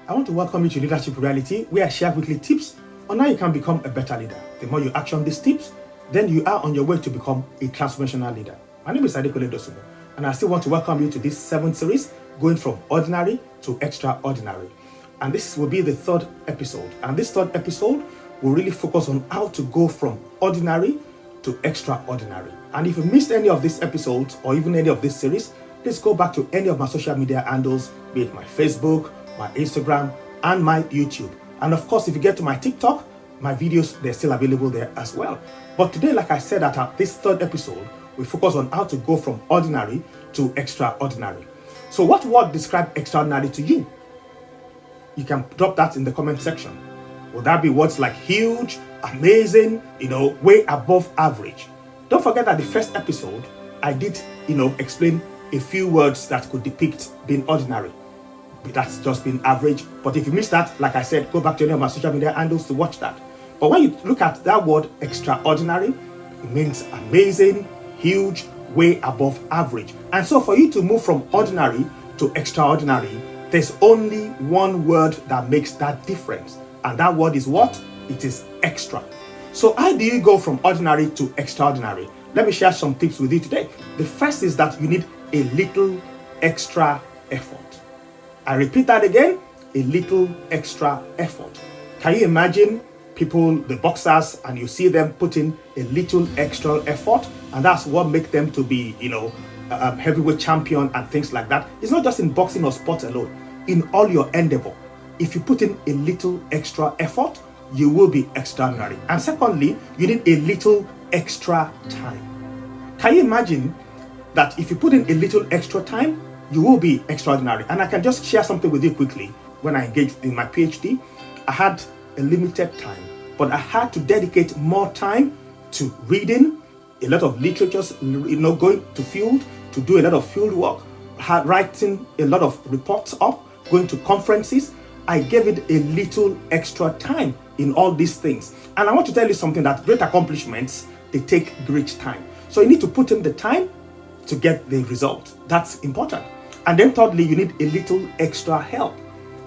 I want to welcome you to Leadership Reality, where I share weekly tips on how you can become a better leader. The more you action these tips, then you are on your way to become a transformational leader. My name is Adekole Dosumo, and I still want to welcome you to this 7th series, going from ordinary to extraordinary. And this will be the 3rd episode. And this 3rd episode will really focus on how to go from ordinary to extraordinary. And if you missed any of these episodes or even any of this series, please go back to any of my social media handles, be it my Facebook, my Instagram, and my YouTube. And of course, if you get to my TikTok, my videos, they're still available there as well. But today, like I said, at this 3rd episode, we focus on how to go from ordinary to extraordinary. So what word describes extraordinary to you? You can drop that in the comment section. Would that be words like huge, amazing, way above average? Don't forget that the first episode, I did, explain a few words that could depict being ordinary. That's just being average. But if you missed that, like I said, go back to any of my social media handles to watch that. But when you look at that word extraordinary, it means amazing, huge, way above average. And so for you to move from ordinary to extraordinary, there's only one word that makes that difference. And that word is what? It is extra. So how do you go from ordinary to extraordinary? Let me share some tips with you today. The first is that you need a little extra effort. I repeat that again, a little extra effort. Can you imagine people, the boxers, and you see them putting a little extra effort, and that's what makes them to be, heavyweight champion and things like that. It's not just in boxing or sports alone. In all your endeavor, if you put in a little extra effort, you will be extraordinary. And secondly, you need a little extra time. Can you imagine that if you put in a little extra time, you will be extraordinary? And I can just share something with you quickly. When I engaged in my PhD, I had a limited time, but I had to dedicate more time to reading a lot of literatures, going to field to do a lot of field work, writing a lot of reports up, going to conferences. I gave it a little extra time in all these things. And I want to tell you something, that great accomplishments, they take great time. So you need to put in the time to get the result. That's important. And then thirdly, you need a little extra help.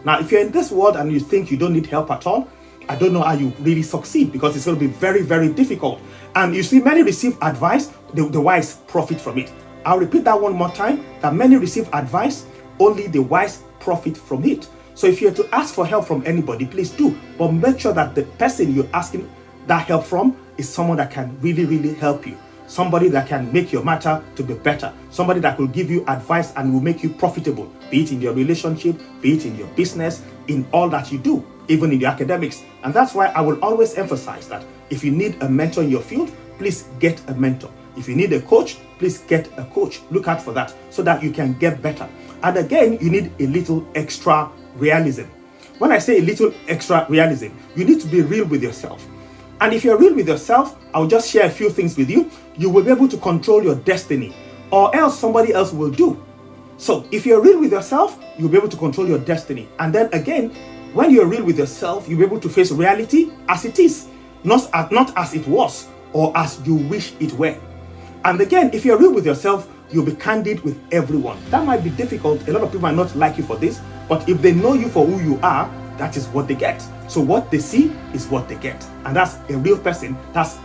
Now, if you're in this world and you think you don't need help at all, I don't know how you really succeed, because it's going to be very, very difficult. And you see, many receive advice, the wise profit from it. I'll repeat that one more time, that many receive advice, only the wise profit from it. So if you're to ask for help from anybody, please do. But make sure that the person you're asking that help from is someone that can really, really help you. Somebody that can make your matter to be better. Somebody that will give you advice and will make you profitable, be it in your relationship, be it in your business, in all that you do, even in your academics. And that's why I will always emphasize that if you need a mentor in your field, please get a mentor. If you need a coach, please get a coach. Look out for that so that you can get better. And again, you need a little extra realism. When I say a little extra realism, you need to be real with yourself. And if you're real with yourself, I'll just share a few things with you. You will be able to control your destiny, or else somebody else will do. So if you're real with yourself, you'll be able to control your destiny. And then again, when you're real with yourself, you'll be able to face reality as it is, not as it was or as you wish it were. And again, if you're real with yourself, you'll be candid with everyone. That might be difficult. A lot of people might not like you for this, but if they know you for who you are, that is what they get. So what they see is what they get. And that's a real person. That's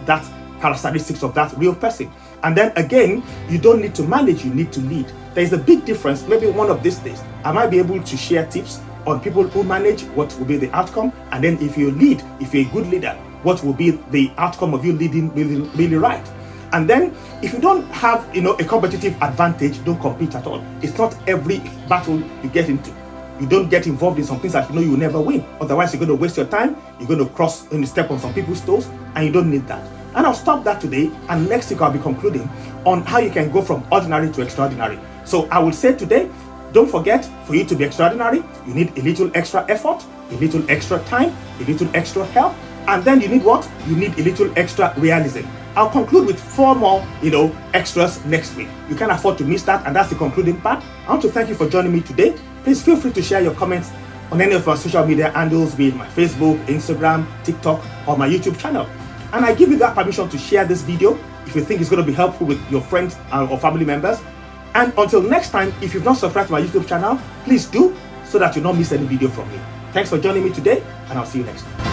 characteristics of that real person. And then again, you don't need to manage, you need to lead. There is a big difference. Maybe one of these days, I might be able to share tips on people who manage, what will be the outcome. And then if you lead, if you're a good leader, what will be the outcome of you leading really, really right. And then if you don't have, a competitive advantage, don't compete at all. It's not every battle you get into. You don't get involved in some things that you'll never win. Otherwise, you're going to waste your time. You're going to step on some people's toes, and you don't need that. And I'll stop that today. And next week, I'll be concluding on how you can go from ordinary to extraordinary. So I will say today, don't forget, for you to be extraordinary, you need a little extra effort, a little extra time, a little extra help. And then you need what? You need a little extra realism. I'll conclude with 4 more, extras next week. You can't afford to miss that, and that's the concluding part. I want to thank you for joining me today. Please feel free to share your comments on any of our social media handles, be it my Facebook, Instagram, TikTok, or my YouTube channel. And I give you that permission to share this video if you think it's going to be helpful with your friends or family members. And until next time, if you've not subscribed to my YouTube channel, please do, so that you don't miss any video from me. Thanks for joining me today, and I'll see you next time.